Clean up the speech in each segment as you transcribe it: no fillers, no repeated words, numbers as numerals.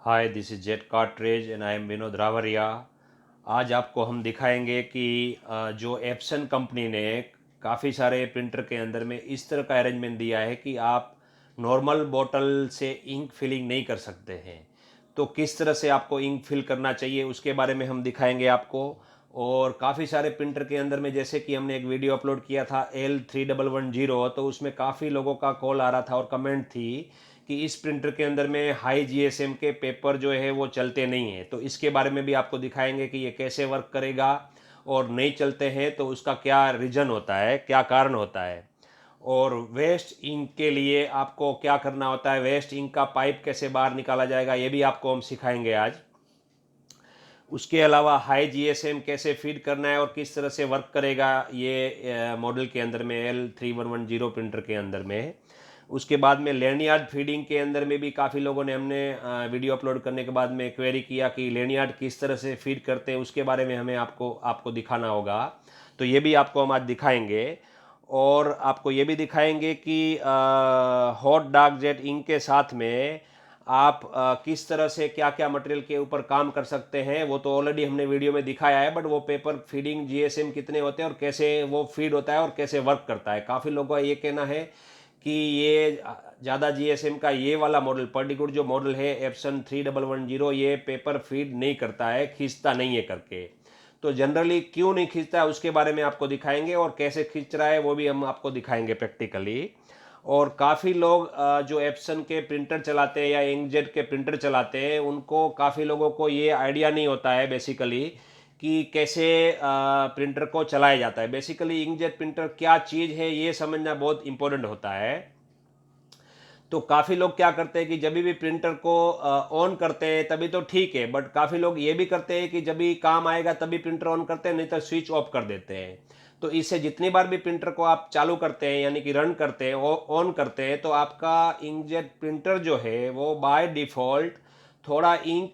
Hi, this is jet cartridge and I am Vinod Ravariya. आज आपको हम दिखाएंगे कि जो एप्सन कंपनी ने काफ़ी सारे प्रिंटर के अंदर में इस तरह का अरेंजमेंट दिया है कि आप नॉर्मल बोतल से इंक फिलिंग नहीं कर सकते हैं। तो किस तरह से आपको इंक फिल करना चाहिए उसके बारे में हम दिखाएंगे आपको। और काफ़ी सारे प्रिंटर के अंदर में, जैसे कि हमने एक वीडियो अपलोड किया था L3110, तो उसमें काफ़ी लोगों का कॉल आ रहा था और कमेंट थी कि इस प्रिंटर के अंदर में हाई जीएसएम के पेपर जो है वो चलते नहीं हैं। तो इसके बारे में भी आपको दिखाएंगे कि ये कैसे वर्क करेगा, और नहीं चलते हैं तो उसका क्या रीज़न होता है, क्या कारण होता है। और वेस्ट इंक के लिए आपको क्या करना होता है, वेस्ट इंक का पाइप कैसे बाहर निकाला जाएगा, ये भी आपको हम सिखाएंगे आज। उसके अलावा हाई जीएसएम कैसे फीड करना है और किस तरह से वर्क करेगा ये मॉडल के अंदर में, L3110 प्रिंटर के अंदर में। उसके बाद में लैनियार्ड फीडिंग के अंदर में भी काफ़ी लोगों ने, हमने वीडियो अपलोड करने के बाद में क्वेरी किया कि लैनियार्ड किस तरह से फीड करते हैं, उसके बारे में हमें आपको दिखाना होगा। तो ये भी आपको हम आज दिखाएंगे। और आपको ये भी दिखाएंगे कि हॉट डार्क जेट इंक के साथ में आप किस तरह से क्या क्या मटेरियल के ऊपर काम कर सकते हैं। वो तो ऑलरेडी हमने वीडियो में दिखाया है, बट वो पेपर फीडिंग जीएसएम कितने होते हैं और कैसे वो फीड होता है और कैसे वर्क करता है। काफ़ी लोगों का ये कहना है कि ये ज़्यादा जीएसएम का ये वाला मॉडल, पर्टिकुलर जो मॉडल है एप्सन 3110, ये पेपर फीड नहीं करता है, खींचता नहीं है करके। तो जनरली क्यों नहीं खींचता है उसके बारे में आपको दिखाएंगे, और कैसे खींच रहा है वो भी हम आपको दिखाएंगे प्रैक्टिकली। और काफ़ी लोग जो एप्सन के प्रिंटर चलाते हैं या इंकजेट के प्रिंटर चलाते हैं, उनको काफ़ी लोगों को ये आइडिया नहीं होता है बेसिकली कि कैसे प्रिंटर को चलाया जाता है। बेसिकली इंकजेट प्रिंटर क्या चीज़ है ये समझना बहुत इंपॉर्टेंट होता है। तो काफ़ी लोग क्या करते हैं कि जब भी प्रिंटर को ऑन करते हैं तभी तो ठीक है, बट काफ़ी लोग ये भी करते हैं कि जब भी काम आएगा तभी प्रिंटर ऑन करते हैं, नहीं तो स्विच ऑफ कर देते हैं। तो इससे जितनी बार भी प्रिंटर को आप चालू करते हैं, यानी कि रन करते हैं, ऑन करते हैं, तो आपका इंकजेट प्रिंटर जो है वो बाय डिफ़ॉल्ट थोड़ा इंक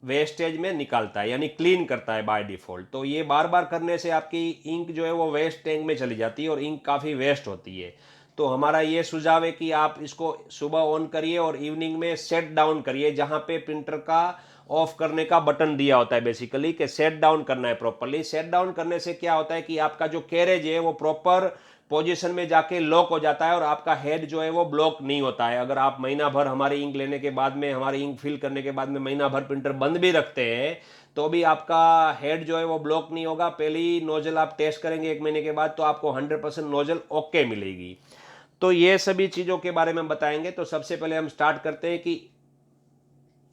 वेस्टेज में निकालता है, यानी क्लीन करता है बाय डिफ़ॉल्ट। तो ये बार बार करने से आपकी इंक जो है वो वेस्ट टैंक में चली जाती है और इंक काफ़ी वेस्ट होती है। तो हमारा ये सुझाव है कि आप इसको सुबह ऑन करिए और इवनिंग में सेट डाउन करिए, जहाँ पे प्रिंटर का ऑफ करने का बटन दिया होता है बेसिकली, कि सेट डाउन करना है प्रॉपरली। सेट डाउन करने से क्या होता है कि आपका जो कैरेज है वो प्रॉपर पोजीशन में जाके लॉक हो जाता है और आपका हेड जो है वो ब्लॉक नहीं होता है। अगर आप महीना भर हमारी इंक लेने के बाद में, हमारी इंक फिल करने के बाद में महीना भर प्रिंटर बंद भी रखते हैं, तो भी आपका हेड जो है वो ब्लॉक नहीं होगा। पहली नोजल आप टेस्ट करेंगे 1 महीने के बाद, तो आपको 100% नोजल ओके मिलेगी। तो ये सभी चीज़ों के बारे में हम बताएंगे। तो सबसे पहले हम स्टार्ट करते हैं कि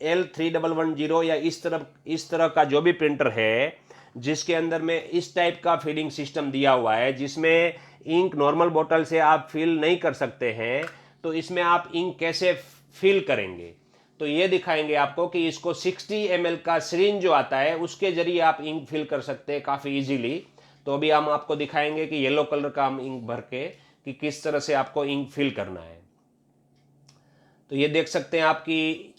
L3110 या इस तरह का जो भी प्रिंटर है जिसके अंदर में इस टाइप का फीडिंग सिस्टम दिया हुआ है, जिसमें इंक नॉर्मल बोतल से आप फिल नहीं कर सकते हैं, तो इसमें आप इंक कैसे फिल करेंगे तो ये दिखाएंगे आपको कि इसको 60 ml का सिरिंज जो आता है उसके जरिए आप इंक फिल कर सकते हैं काफ़ी इजीली। तो अभी हम आपको दिखाएंगे कि येलो कलर का हम इंक भर के कि किस तरह से आपको इंक फिल करना है। तो ये देख सकते हैं आपकी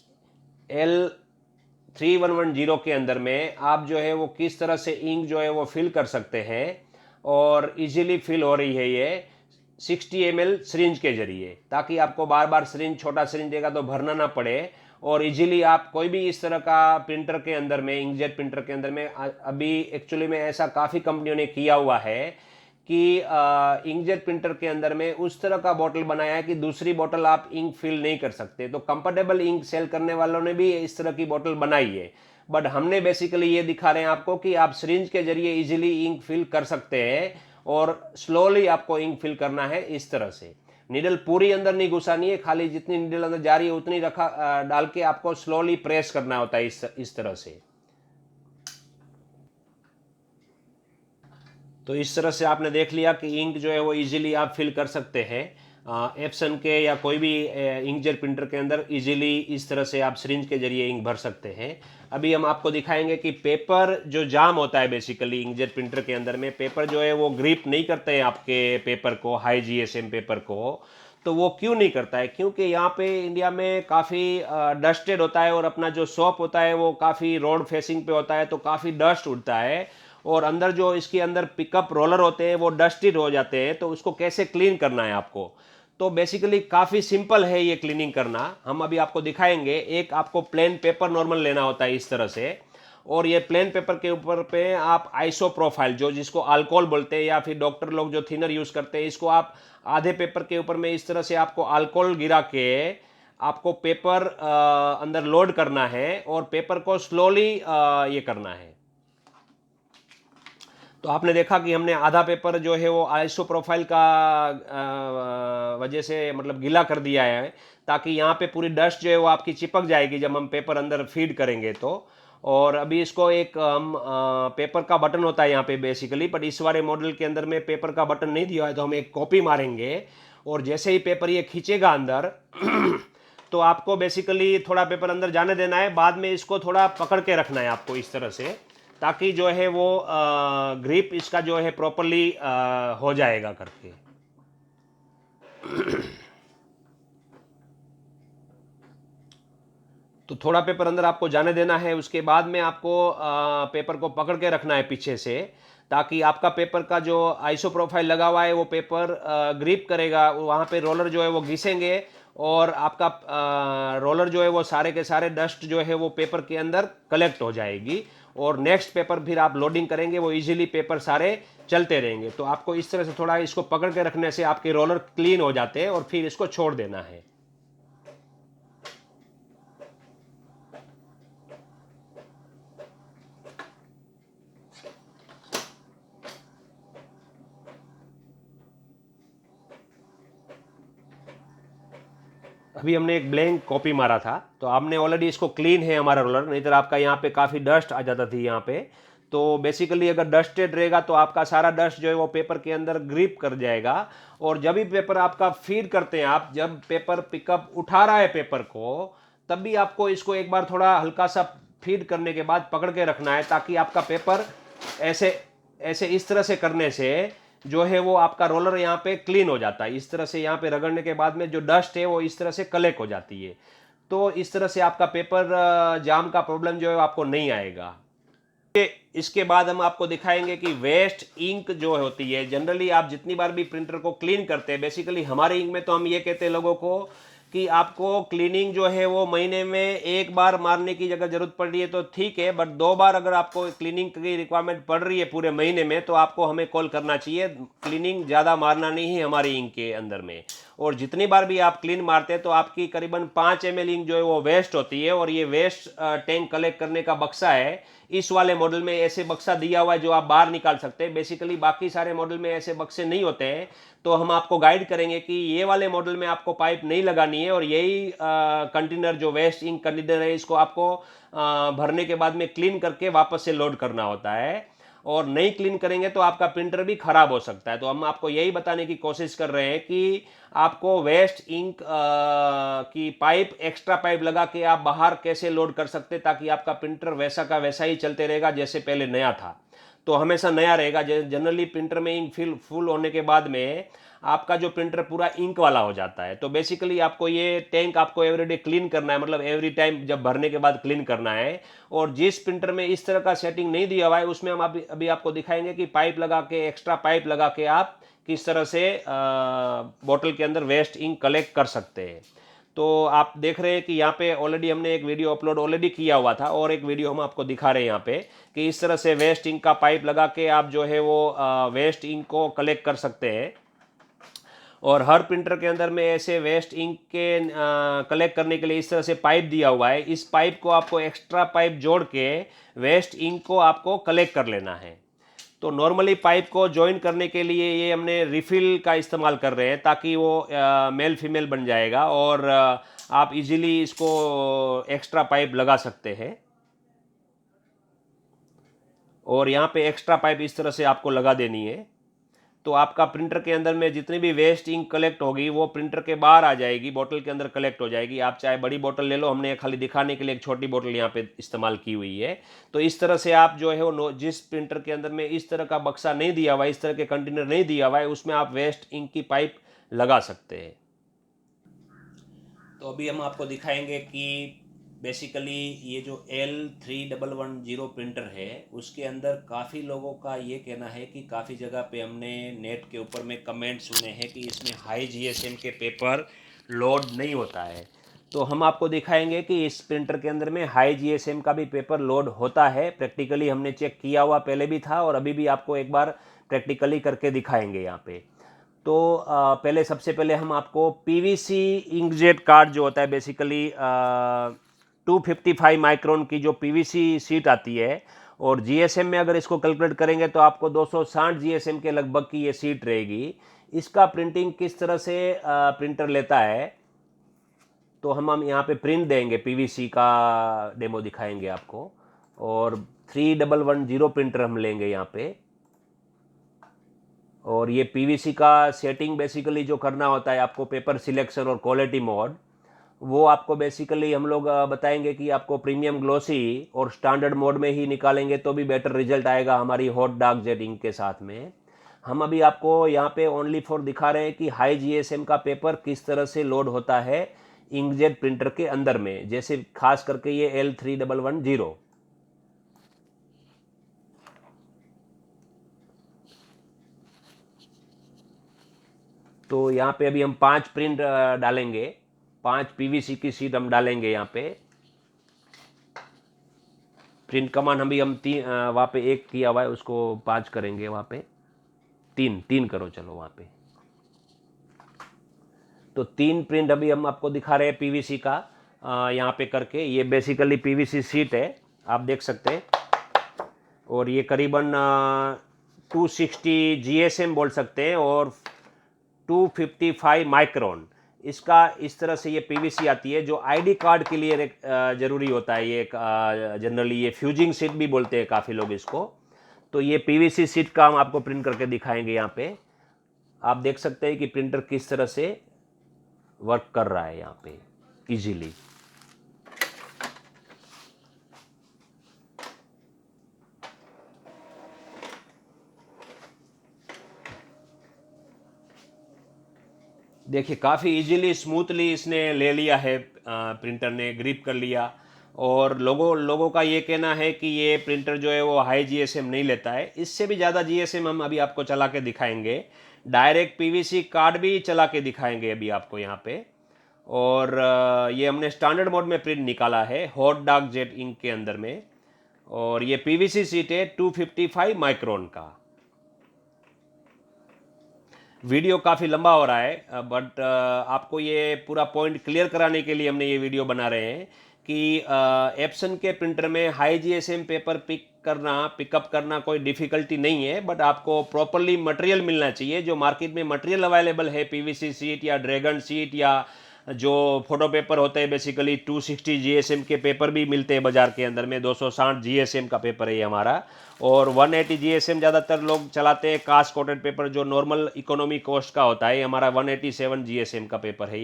L3110 के अंदर में आप जो है वो किस तरह से इंक जो है वो फिल कर सकते हैं, और इजीली फिल हो रही है ये 60 ml सिरिंज के जरिए, ताकि आपको बार बार सिरिंज, छोटा सिरिंज देगा तो भरना ना पड़े। और इजीली आप कोई भी इस तरह का प्रिंटर के अंदर में, इंकजेट प्रिंटर के अंदर में, अभी एक्चुअली में ऐसा काफ़ी कंपनियों ने किया हुआ है कि इंकजेट प्रिंटर के अंदर में उस तरह का बॉटल बनाया है कि दूसरी बॉटल आप इंक फिल नहीं कर सकते। तो कंफर्टेबल इंक सेल करने वालों ने भी इस तरह की बॉटल बनाई है, बट हमने बेसिकली ये दिखा रहे हैं आपको कि आप सिरिंज के जरिए इजीली इंक फिल कर सकते हैं, और स्लोली आपको इंक फिल करना है इस तरह से। नीडल पूरी अंदर नहीं घुसानी है, खाली जितनी नीडल अंदर जा रही है उतनी डाल के आपको स्लोली प्रेस करना होता है इस तरह से। तो इस तरह से आपने देख लिया कि इंक जो है वो इजीली आप फिल कर सकते हैं एप्सन के या कोई भी इंकजेट प्रिंटर के अंदर। इजीली इस तरह से आप सिरिंज के जरिए इंक भर सकते हैं। अभी हम आपको दिखाएंगे कि पेपर जो जाम होता है बेसिकली इंकजेट प्रिंटर के अंदर में, पेपर जो है वो ग्रिप नहीं करते हैं आपके पेपर को, हाई जीएसएम पेपर को। तो वो क्यों नहीं करता है? क्योंकि यहाँ पे इंडिया में काफ़ी डस्टेड होता है, और अपना जो शॉप होता है वो काफ़ी रोड फेसिंग पे होता है, तो काफ़ी डस्ट उड़ता है, और अंदर जो इसके अंदर पिकअप रोलर होते हैं वो डस्टेड हो जाते हैं। तो उसको कैसे क्लीन करना है आपको, तो बेसिकली काफ़ी सिंपल है ये क्लीनिंग करना। हम अभी आपको दिखाएंगे। एक आपको प्लेन पेपर नॉर्मल लेना होता है इस तरह से, और ये प्लेन पेपर के ऊपर पे आप आइसो प्रोफाइल, जो जिसको अल्कोहल बोलते हैं या फिर डॉक्टर लोग जो थिनर यूज़ करते हैं, इसको आप आधे पेपर के ऊपर में इस तरह से आपको अल्कोहल गिरा के आपको पेपर अंदर लोड करना है और पेपर को स्लोली ये करना है। तो आपने देखा कि हमने आधा पेपर जो है वो आइसो प्रोफाइल का वजह से मतलब गीला कर दिया है, ताकि यहाँ पे पूरी डस्ट जो है वो आपकी चिपक जाएगी जब हम पेपर अंदर फीड करेंगे तो। और अभी इसको एक हम पेपर का बटन होता है यहाँ पे बेसिकली, बट इस वाले मॉडल के अंदर में पेपर का बटन नहीं दिया है, तो हम एक कॉपी मारेंगे और जैसे ही पेपर ये खींचेगा अंदर तो आपको बेसिकली थोड़ा पेपर अंदर जाने देना है, बाद में इसको थोड़ा पकड़ के रखना है आपको इस तरह से, ताकि जो है वो ग्रिप इसका जो है प्रॉपरली हो जाएगा करके। तो थोड़ा पेपर अंदर आपको जाने देना है, उसके बाद में आपको पेपर को पकड़ के रखना है पीछे से, ताकि आपका पेपर का जो आइसो प्रोफाइल लगा हुआ है वो पेपर ग्रिप करेगा, वहाँ पे रोलर जो है वो घिसेंगे और आपका रोलर जो है वो सारे के सारे डस्ट जो है वो पेपर के अंदर कलेक्ट हो जाएगी, और नेक्स्ट पेपर फिर आप लोडिंग करेंगे वो इजीली पेपर सारे चलते रहेंगे। तो आपको इस तरह से थोड़ा इसको पकड़ के रखने से आपके रोलर क्लीन हो जाते हैं और फिर इसको छोड़ देना है। अभी हमने एक ब्लैंक कॉपी मारा था, तो आपने ऑलरेडी इसको क्लीन है हमारा रोलर, नहीं तो आपका यहाँ पे काफ़ी डस्ट आ जाता थी यहाँ पे। तो बेसिकली अगर डस्टेड रहेगा तो आपका सारा डस्ट जो है वो पेपर के अंदर ग्रिप कर जाएगा, और जब भी पेपर आपका फीड करते हैं, आप जब पेपर पिकअप उठा रहा है पेपर को, तब भी आपको इसको एक बार थोड़ा हल्का सा फीड करने के बाद पकड़ के रखना है, ताकि आपका पेपर ऐसे ऐसे इस तरह से करने से जो है वो आपका रोलर यहाँ पे क्लीन हो जाता है। इस तरह से यहाँ पे रगड़ने के बाद में जो डस्ट है वो इस तरह से कलेक्ट हो जाती है, तो इस तरह से आपका पेपर जाम का प्रॉब्लम जो है आपको नहीं आएगा। इसके बाद हम आपको दिखाएंगे कि वेस्ट इंक जो होती है, जनरली आप जितनी बार भी प्रिंटर को क्लीन करते हैं, बेसिकली हमारे इंक में तो हम ये कहते हैं लोगों को कि आपको क्लीनिंग जो है वो महीने में एक बार मारने की अगर जरूरत पड़ रही है तो ठीक है, बट 2 बार अगर आपको क्लीनिंग की रिक्वायरमेंट पड़ रही है पूरे महीने में, तो आपको हमें कॉल करना चाहिए। क्लीनिंग ज़्यादा मारना नहीं है हमारी इंक के अंदर में, और जितनी बार भी आप क्लीन मारते हैं तो आपकी करीबन 5 ml इंक जो है वो वेस्ट होती है, और ये वेस्ट टैंक कलेक्ट करने का बक्सा है। इस वाले मॉडल में ऐसे बक्सा दिया हुआ है जो आप बाहर निकाल सकते हैं। बेसिकली बाकी सारे मॉडल में ऐसे बक्से नहीं होते हैं, तो हम आपको गाइड करेंगे कि ये वाले मॉडल में आपको पाइप नहीं लगानी है, और यही कंटेनर जो वेस्ट इंक कंटेनर है इसको आपको भरने के बाद में क्लीन करके वापस से लोड करना होता है, और नहीं क्लीन करेंगे तो आपका प्रिंटर भी खराब हो सकता है। तो हम आपको यही बताने की कोशिश कर रहे हैं कि आपको वेस्ट इंक की पाइप, एक्स्ट्रा पाइप लगा के आप बाहर कैसे लोड कर सकते हैं, ताकि आपका प्रिंटर वैसा का वैसा ही चलते रहेगा जैसे पहले नया था। तो हमेशा नया रहेगा। जनरली प्रिंटर में इंक फुल होने के बाद में आपका जो प्रिंटर पूरा इंक वाला हो जाता है। तो बेसिकली आपको ये टैंक आपको एवरीडे क्लीन करना है, मतलब एवरी टाइम जब भरने के बाद क्लीन करना है। और जिस प्रिंटर में इस तरह का सेटिंग नहीं दिया हुआ है उसमें हम अभी आपको दिखाएंगे कि पाइप लगा के, एक्स्ट्रा पाइप लगा के आप किस तरह से बोतल के अंदर वेस्ट इंक कलेक्ट कर सकते हैं। तो आप देख रहे हैं कि यहाँ पे ऑलरेडी हमने एक वीडियो अपलोड ऑलरेडी किया हुआ था, और एक वीडियो हम आपको दिखा रहे हैं यहाँ पे कि इस तरह से वेस्ट इंक का पाइप लगा के आप जो है वो वेस्ट इंक को कलेक्ट कर सकते हैं। और हर प्रिंटर के अंदर में ऐसे वेस्ट इंक के कलेक्ट करने के लिए इस तरह से पाइप दिया हुआ है। इस पाइप को आपको एक्स्ट्रा पाइप जोड़ के वेस्ट इंक को आपको कलेक्ट कर लेना है। तो नॉर्मली पाइप को ज्वाइन करने के लिए ये हमने रिफिल का इस्तेमाल कर रहे हैं, ताकि वो मेल फीमेल बन जाएगा, और आप इजीली इसको एक्स्ट्रा पाइप लगा सकते हैं। और यहाँ पे एक्स्ट्रा पाइप इस तरह से आपको लगा देनी है, तो आपका प्रिंटर के अंदर में जितनी भी वेस्ट इंक कलेक्ट होगी वो प्रिंटर के बाहर आ जाएगी, बोतल के अंदर कलेक्ट हो जाएगी। आप चाहे बड़ी बोतल ले लो, हमने खाली दिखाने के लिए एक छोटी बोतल यहाँ पे इस्तेमाल की हुई है। तो इस तरह से आप जो है वो जिस प्रिंटर के अंदर में इस तरह का बक्सा नहीं दिया हुआ है, इस तरह के कंटेनर नहीं दिया हुआ है, उसमें आप वेस्ट इंक की पाइप लगा सकते हैं। तो अभी हम आपको दिखाएंगे कि बेसिकली ये जो L3110 प्रिंटर है उसके अंदर काफ़ी लोगों का ये कहना है कि काफ़ी जगह पे हमने नेट के ऊपर में कमेंट सुने हैं कि इसमें हाई जीएसएम के पेपर लोड नहीं होता है। तो हम आपको दिखाएंगे कि इस प्रिंटर के अंदर में हाई जीएसएम का भी पेपर लोड होता है। प्रैक्टिकली हमने चेक किया हुआ पहले भी था और अभी भी आपको एक बार प्रैक्टिकली करके दिखाएंगे यहाँ पे। तो पहले सबसे पहले हम आपको पीवीसी इंकजेट कार्ड जो होता है बेसिकली 255 माइक्रोन की जो पीवीसी शीट आती है, और जीएसएम में अगर इसको कैलकुलेट करेंगे तो आपको 260 जीएसएम के लगभग की ये शीट रहेगी। इसका प्रिंटिंग किस तरह से प्रिंटर लेता है, तो हम यहाँ पे प्रिंट देंगे, पीवीसी का डेमो दिखाएंगे आपको। और 3110 प्रिंटर हम लेंगे यहाँ पे, और ये पीवीसी का सेटिंग बेसिकली जो करना होता है आपको, पेपर सिलेक्शन और क्वालिटी मोड, वो आपको बेसिकली हम लोग बताएंगे कि आपको प्रीमियम ग्लोसी और स्टैंडर्ड मोड में ही निकालेंगे तो भी बेटर रिजल्ट आएगा हमारी हॉट डार्क जेट इंक के साथ में। हम अभी आपको यहाँ पे ओनली फॉर दिखा रहे हैं कि हाई जीएसएम का पेपर किस तरह से लोड होता है इंकजेट प्रिंटर के अंदर में, जैसे खास करके ये L3110। तो यहाँ पे अभी हम 5 प्रिंट डालेंगे, 5 पीवीसी की शीट हम डालेंगे यहाँ पे। प्रिंट कमांड हम तीन वहाँ पे एक किया हुआ है, उसको 5 करेंगे, वहाँ पे 3 करो चलो वहाँ पे। तो 3 प्रिंट अभी हम आपको दिखा रहे हैं पीवीसी का यहाँ पे करके। ये बेसिकली पीवीसी शीट है, आप देख सकते हैं, और ये करीबन 260 जीएसएम बोल सकते हैं और 255 माइक्रोन इसका इस तरह से ये पीवीसी आती है, जो आईडी कार्ड के लिए ज़रूरी होता है। ये जनरली ये फ्यूजिंग सीट भी बोलते हैं काफ़ी लोग इसको। तो ये पीवीसी सीट का हम आपको प्रिंट करके दिखाएंगे। यहाँ पे आप देख सकते हैं कि प्रिंटर किस तरह से वर्क कर रहा है यहाँ पे इजीली। देखिए काफ़ी इजीली स्मूथली इसने ले लिया है, प्रिंटर ने ग्रिप कर लिया। और लोगों लोगों का ये कहना है कि ये प्रिंटर जो है वो हाई जीएसएम नहीं लेता है। इससे भी ज़्यादा जीएसएम हम अभी आपको चला के दिखाएंगे, डायरेक्ट पीवीसी कार्ड भी चला के दिखाएंगे अभी आपको यहाँ पे। और ये हमने स्टैंडर्ड मोड में प्रिंट निकाला है हॉट डार्क जेट इंक के अंदर में। और ये पीवीसी सीट है 255 माइक्रोन का। वीडियो काफ़ी लंबा हो रहा है, बट आपको ये पूरा पॉइंट क्लियर कराने के लिए हमने ये वीडियो बना रहे हैं कि एप्सन के प्रिंटर में हाई जीएसएम पेपर पिकअप करना कोई डिफ़िकल्टी नहीं है, बट आपको प्रॉपरली मटेरियल मिलना चाहिए। जो मार्केट में मटेरियल अवेलेबल है, पीवीसी शीट या ड्रैगन शीट या जो फोटो पेपर होते हैं, बेसिकली 260 जीएसएम के पेपर भी मिलते हैं बाज़ार के अंदर में। 260 जीएसएम का पेपर है ये हमारा, और 180 जीएसएम ज़्यादातर लोग चलाते हैं। कास्ट कोटेड पेपर जो नॉर्मल इकोनॉमी कॉस्ट का होता है, हमारा 187 जीएसएम का पेपर है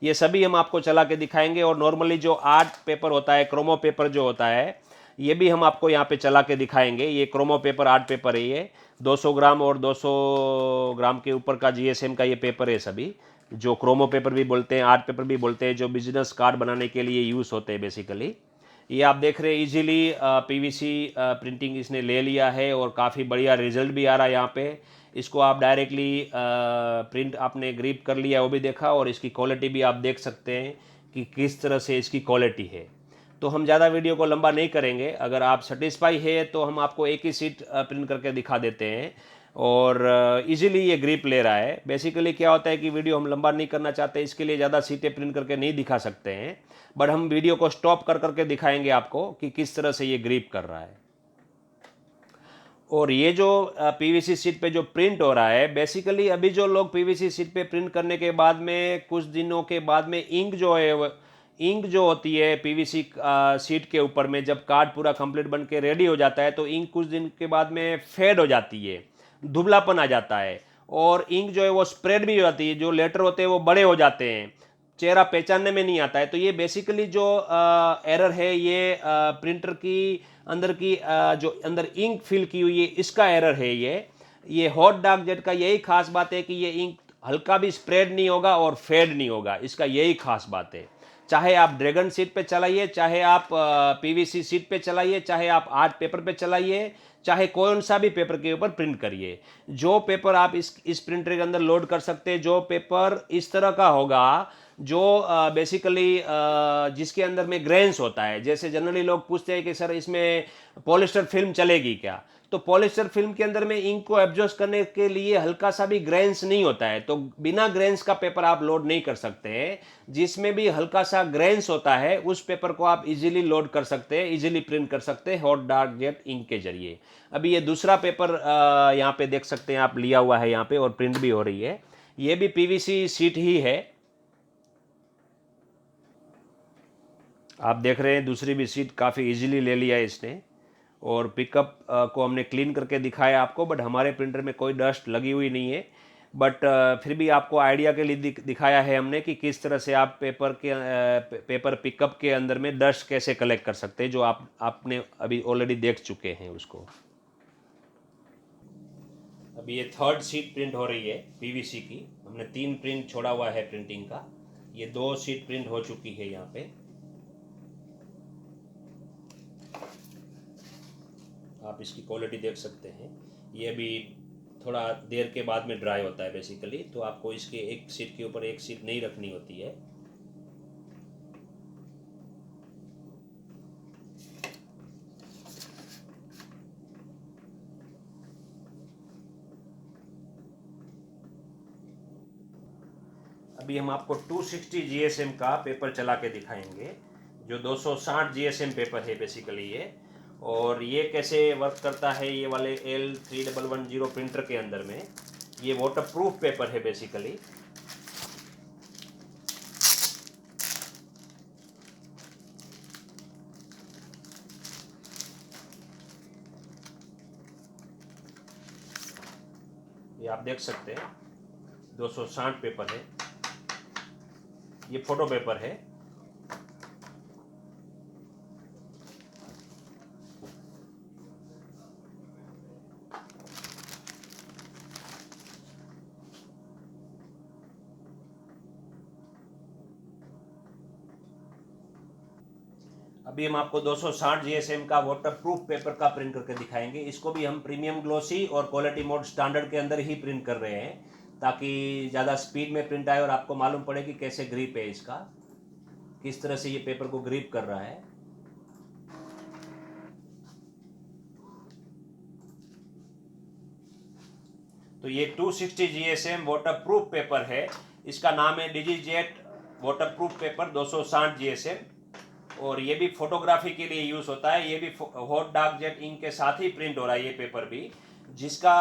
ये सभी हम आपको चला के दिखाएंगे। और नॉर्मली जो आर्ट पेपर होता है, क्रोमो पेपर जो होता है, ये भी हम आपको यहाँ पे चला के दिखाएंगे। ये क्रोमो पेपर आर्ट पेपर है, ये 200 ग्राम और 200 ग्राम के ऊपर का जीएसएम का ये पेपर है सभी, जो क्रोमो पेपर भी बोलते हैं, आर्ट पेपर भी बोलते हैं, जो बिजनेस कार्ड बनाने के लिए यूज़ होते हैं बेसिकली। ये आप देख रहे हैं इजीली पीवीसी प्रिंटिंग इसने ले लिया है और काफ़ी बढ़िया रिजल्ट भी आ रहा है यहाँ पे। इसको आप डायरेक्टली प्रिंट आपने ग्रिप कर लिया, वो भी देखा, और इसकी क्वालिटी भी आप देख सकते हैं कि किस तरह से इसकी क्वालिटी है। तो हम ज़्यादा वीडियो को लंबा नहीं करेंगे, अगर आप सेटिस्फाई है तो हम आपको एक ही सीट प्रिंट करके दिखा देते हैं। और इजीली ये ग्रिप ले रहा है। बेसिकली क्या होता है कि वीडियो हम लंबा नहीं करना चाहते, इसके लिए ज़्यादा सीटें प्रिंट करके नहीं दिखा सकते हैं, बट हम वीडियो को स्टॉप कर करके दिखाएंगे आपको कि किस तरह से ये ग्रिप कर रहा है। और ये जो पीवीसी शीट पे जो प्रिंट हो रहा है, बेसिकली अभी जो लोग पीवीसी शीट पे प्रिंट करने के बाद में कुछ दिनों के बाद में इंक जो है, इंक जो होती है पीवीसी शीट के ऊपर में, जब कार्ड पूरा कंप्लीट बन के रेडी हो जाता है तो इंक कुछ दिन के बाद में फेड हो जाती है, धुबलापन आ जाता है, और इंक जो है वो स्प्रेड भी हो जाती है, जो लेटर होते हैं वो बड़े हो जाते हैं, चेहरा पहचानने में नहीं आता है। तो ये बेसिकली जो एरर है, ये प्रिंटर की अंदर की जो अंदर इंक फिल की हुई है, इसका एरर है ये हॉट डार्क जेट का यही खास बात है कि ये इंक हल्का भी स्प्रेड नहीं होगा और फेड नहीं होगा, इसका यही खास बात है। चाहे आप ड्रैगन शीट पे चलाइए, चाहे आप पीवीसी शीट पे चलाइए, चाहे आप आर्ट पेपर पे चलाइए, चाहे कौन सा भी पेपर के ऊपर प्रिंट करिए, जो पेपर आप इस प्रिंटर के अंदर लोड कर सकते हैं, जो पेपर इस तरह का होगा जो बेसिकली जिसके अंदर में ग्रेन्स होता है। जैसे जनरली लोग पूछते हैं कि सर इसमें पॉलिस्टर फिल्म चलेगी क्या, तो पॉलिस्टर फिल्म के अंदर में इंक को एब्जॉर्ब करने के लिए हल्का सा भी ग्रेन्स नहीं होता है, तो बिना ग्रेन्स का पेपर आप लोड नहीं कर सकते। जिसमें भी हल्का सा ग्रेन्स होता है उस पेपर को आप इजीली लोड कर सकते हैं, इजीली प्रिंट कर सकते हैं हॉट डार्क जेट इंक के जरिए। अभी ये दूसरा पेपर यहाँ पे देख सकते हैं आप, लिया हुआ है यहाँ पे और प्रिंट भी हो रही है। ये भी पीवीसी शीट ही है, आप देख रहे हैं। दूसरी भी सीट काफ़ी इजीली ले लिया है इसने, और पिकअप को हमने क्लीन करके दिखाया आपको, बट हमारे प्रिंटर में कोई डस्ट लगी हुई नहीं है। बट फिर भी आपको आइडिया के लिए दिखाया है हमने कि किस तरह से आप पेपर पिकअप के अंदर में डस्ट कैसे कलेक्ट कर सकते हैं, जो आपने अभी ऑलरेडी देख चुके हैं उसको। अभी ये थर्ड सीट प्रिंट हो रही है पीवीसी की। हमने 3 प्रिंट छोड़ा हुआ है प्रिंटिंग का, ये 2 सीट प्रिंट हो चुकी है यहाँ पे। आप इसकी क्वालिटी देख सकते हैं। ये भी थोड़ा देर के बाद में ड्राई होता है बेसिकली, तो आपको इसके एक सीट के ऊपर एक सीट नहीं रखनी होती है। अभी हम आपको 260 जीएसएम का पेपर चला के दिखाएंगे, जो 260 जीएसएम पेपर है बेसिकली ये। और ये कैसे वर्क करता है ये वाले L3110 प्रिंटर के अंदर में। ये वाटरप्रूफ पेपर है बेसिकली। ये आप देख सकते हैं 260 पेपर है, ये फोटो पेपर है। अभी हम आपको 260 जीएसएम का वाटरप्रूफ पेपर का प्रिंट करके दिखाएंगे। इसको भी हम प्रीमियम ग्लोसी और क्वालिटी मोड स्टैंडर्ड के अंदर ही प्रिंट कर रहे हैं, ताकि ज़्यादा स्पीड में प्रिंट आए और आपको मालूम पड़े कि कैसे ग्रिप है इसका, किस तरह से ये पेपर को ग्रिप कर रहा है। तो ये 260 जीएसएम वाटरप्रूफ पेपर है, इसका नाम है डिजीजेट वाटरप्रूफ पेपर 260 जीएसएम। और ये भी फोटोग्राफी के लिए यूज़ होता है। ये भी हॉट डार्क जेट इंक के साथ ही प्रिंट हो रहा है ये पेपर भी, जिसका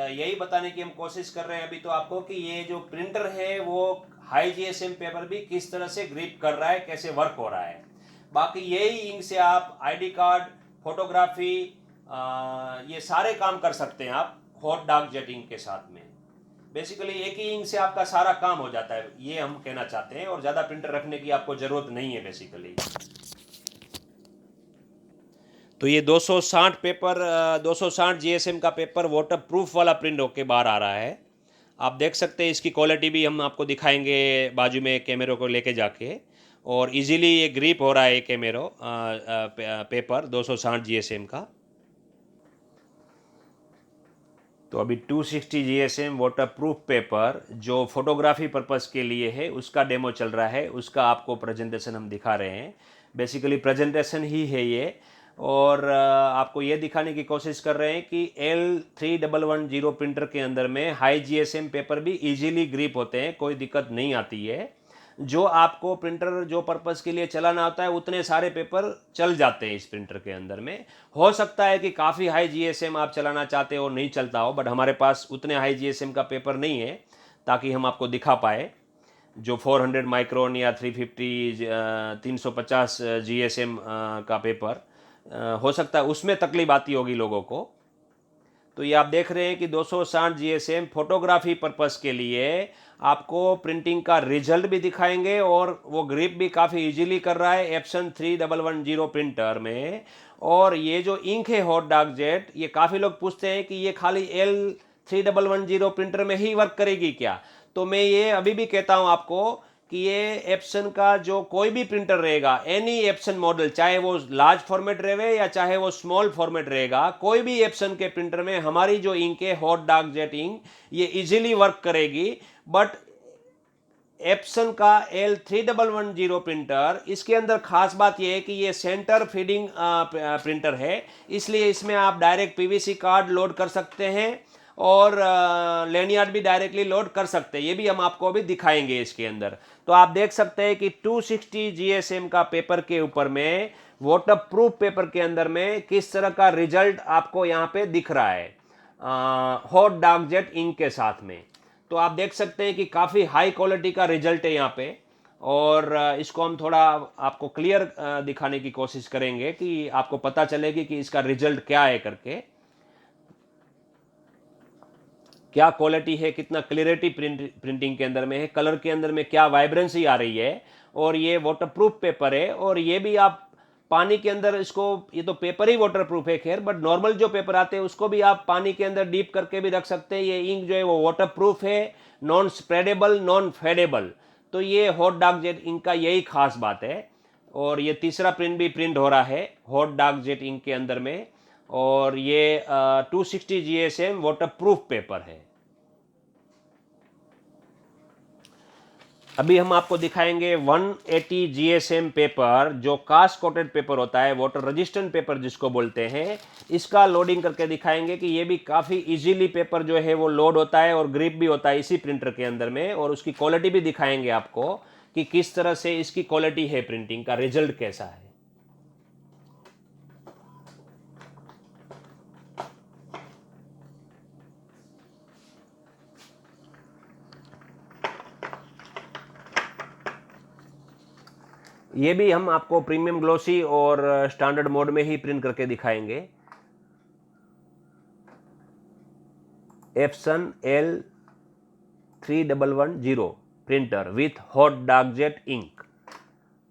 यही बताने की हम कोशिश कर रहे हैं अभी तो आपको कि ये जो प्रिंटर है वो हाई जीएसएम पेपर भी किस तरह से ग्रिप कर रहा है, कैसे वर्क हो रहा है। बाकी यही इंक से आप आईडी कार्ड, फोटोग्राफी, ये सारे काम कर सकते हैं आप हॉट डार्क जेट इंक के साथ में। बेसिकली एक ही इंक से आपका सारा काम हो जाता है, ये हम कहना चाहते हैं, और ज़्यादा प्रिंटर रखने की आपको ज़रूरत नहीं है बेसिकली। तो ये 260 पेपर 260 जीएसएम का पेपर वाटरप्रूफ वाला प्रिंट होके बाहर आ रहा है। आप देख सकते हैं, इसकी क्वालिटी भी हम आपको दिखाएंगे बाजू में कैमरे को लेके जाके। और इजीली ये ग्रिप हो रहा है ये कैमरा पेपर 260 जीएसएम का। तो अभी 260 जीएसएम वाटरप्रूफ पेपर जो फोटोग्राफी पर्पस के लिए है उसका डेमो चल रहा है, उसका आपको प्रेजेंटेशन हम दिखा रहे हैं। बेसिकली प्रेजेंटेशन ही है ये, और आपको ये दिखाने की कोशिश कर रहे हैं कि L3110 प्रिंटर के अंदर में हाई जीएसएम पेपर भी इजीली ग्रिप होते हैं, कोई दिक्कत नहीं आती है। जो आपको प्रिंटर जो पर्पस के लिए चलाना होता है उतने सारे पेपर चल जाते हैं इस प्रिंटर के अंदर में। हो सकता है कि काफ़ी हाई जीएसएम आप चलाना चाहते हो नहीं चलता हो, बट हमारे पास उतने हाई जीएसएम का पेपर नहीं है ताकि हम आपको दिखा पाए। जो 400 माइक्रोन या 350 350 जीएसएम का पेपर हो सकता है उसमें तकलीफ आती होगी लोगों को। तो ये आप देख रहे हैं कि 260 जीएसएम फोटोग्राफी पर्पस के लिए आपको प्रिंटिंग का रिजल्ट भी दिखाएंगे, और वो ग्रिप भी काफ़ी इजीली कर रहा है एप्सन 3110 प्रिंटर में। और ये जो इंक है हॉट डार्क जेट, ये काफ़ी लोग पूछते हैं कि ये खाली L3110 प्रिंटर में ही वर्क करेगी क्या। तो मैं ये अभी भी कहता हूँ आपको कि ये एप्सन का जो कोई भी प्रिंटर रहेगा, एनी एप्सन मॉडल, चाहे वो लार्ज फॉर्मेट रहे या चाहे वो स्मॉल फॉर्मेट रहेगा, कोई भी एप्सन के प्रिंटर में हमारी जो इंक है हॉट डार्क जेट इंक, ये इजीली वर्क करेगी। बट एप्सन का L3110 प्रिंटर, इसके अंदर खास बात यह है कि ये सेंटर फीडिंग प्रिंटर है, इसलिए इसमें आप डायरेक्ट पीवीसी कार्ड लोड कर सकते हैं और लैनियार्ड भी डायरेक्टली लोड कर सकते हैं। ये भी हम आपको अभी दिखाएंगे इसके अंदर। तो आप देख सकते हैं कि 260 GSM का पेपर के ऊपर में, वाटर प्रूफ पेपर के अंदर में किस तरह का रिजल्ट आपको यहाँ पे दिख रहा है हॉट डार्क जेट इंक के साथ में। तो आप देख सकते हैं कि काफ़ी हाई क्वालिटी का रिजल्ट है यहाँ पे। और इसको हम थोड़ा आपको क्लियर दिखाने की कोशिश करेंगे कि आपको पता चलेगी कि इसका रिजल्ट क्या है करके, क्या क्वालिटी है, कितना क्लियरिटी प्रिंटिंग के अंदर में है, कलर के अंदर में क्या वाइब्रेंसी आ रही है। और ये वाटरप्रूफ पेपर है, और ये भी आप पानी के अंदर इसको, ये तो पेपर ही वाटरप्रूफ है खैर, बट नॉर्मल जो पेपर आते हैं उसको भी आप पानी के अंदर डीप करके भी रख सकते हैं। ये इंक जो है वो वाटरप्रूफ है, नॉन स्प्रेडेबल, नॉन फेडेबल। तो ये हॉट डार्क जेट इंक का यही खास बात है। और ये तीसरा प्रिंट भी प्रिंट हो रहा है हॉट डार्क जेट इंक के अंदर में, और ये 260 GSM वाटरप्रूफ पेपर है। अभी हम आपको दिखाएंगे 180 GSM पेपर, जो कास्ट कोटेड पेपर होता है, वाटर रेजिस्टेंट पेपर जिसको बोलते हैं। इसका लोडिंग करके दिखाएंगे कि ये भी काफ़ी इजीली पेपर जो है वो लोड होता है और ग्रिप भी होता है इसी प्रिंटर के अंदर में। और उसकी क्वालिटी भी दिखाएंगे आपको कि किस तरह से इसकी क्वालिटी है, प्रिंटिंग का रिजल्ट कैसा है। ये भी हम आपको प्रीमियम ग्लोसी और स्टैंडर्ड मोड में ही प्रिंट करके दिखाएंगे। Epson L3110 printer with hot dark jet ink,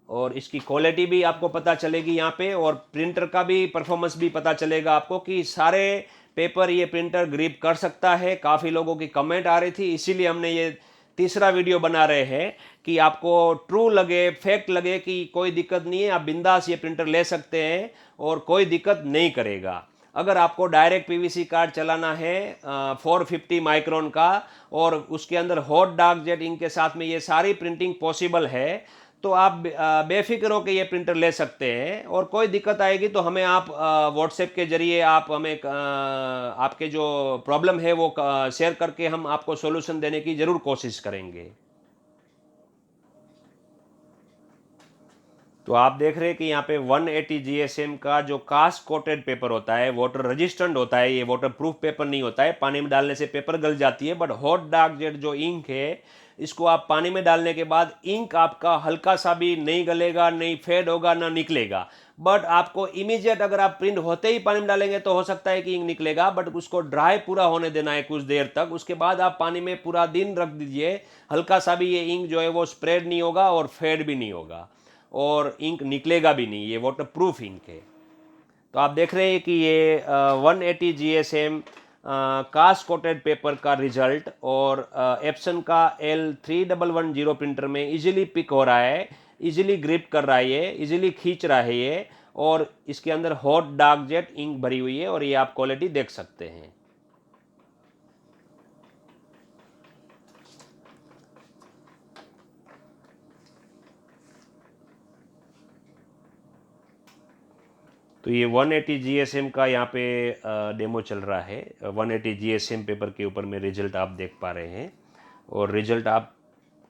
और इसकी क्वालिटी भी आपको पता चलेगी यहाँ पे, और प्रिंटर का भी परफॉर्मेंस भी पता चलेगा आपको कि सारे पेपर ये प्रिंटर ग्रिप कर सकता है। काफ़ी लोगों की कमेंट आ रही थी, इसीलिए हमने ये तीसरा वीडियो बना रहे हैं कि आपको ट्रू लगे, फैक्ट लगे कि कोई दिक्कत नहीं है, आप बिंदास ये प्रिंटर ले सकते हैं और कोई दिक्कत नहीं करेगा। अगर आपको डायरेक्ट पीवीसी कार्ड चलाना है 450 माइक्रोन का, और उसके अंदर हॉट डार्क जेट इंक के साथ में ये सारी प्रिंटिंग पॉसिबल है, तो आप बेफिक्र होकर ये प्रिंटर ले सकते हैं। और कोई दिक्कत आएगी तो हमें आप व्हाट्सएप के जरिए आप हमें आपके जो प्रॉब्लम है वो शेयर करके हम आपको सॉल्यूशन देने की ज़रूर कोशिश करेंगे। तो आप देख रहे हैं कि यहाँ पे 180 GSM का जो कास्ट कोटेड पेपर होता है, वाटर रेजिस्टेंट होता है, ये वाटर प्रूफ पेपर नहीं होता है। पानी में डालने से पेपर गल जाती है, बट हॉट डार्क जेट जो इंक है, इसको आप पानी में डालने के बाद इंक आपका हल्का सा भी नहीं गलेगा, नहीं फेड होगा, ना निकलेगा। बट आपको इमीडिएट, अगर आप प्रिंट होते ही पानी में डालेंगे तो हो सकता है कि इंक निकलेगा, बट उसको ड्राई पूरा होने देना है कुछ देर तक। उसके बाद आप पानी में पूरा दिन रख दीजिए, हल्का सा भी ये इंक जो है वो स्प्रेड नहीं होगा और फेड भी नहीं होगा, और इंक निकलेगा भी नहीं। ये वाटर प्रूफ इंक है। तो आप देख रहे हैं कि ये 180 GSM कास्ट कोटेड पेपर का रिजल्ट, और एप्सन का L3110 प्रिंटर में इजीली पिक हो रहा है, इजीली ग्रिप कर रहा है, ये इजीली खींच रहा है ये। और इसके अंदर हॉट डार्क जेट इंक भरी हुई है, और ये आप क्वालिटी देख सकते हैं। तो ये 180 GSM का यहाँ पे डेमो चल रहा है। 180 GSM पेपर के ऊपर में रिजल्ट आप देख पा रहे हैं, और रिजल्ट आप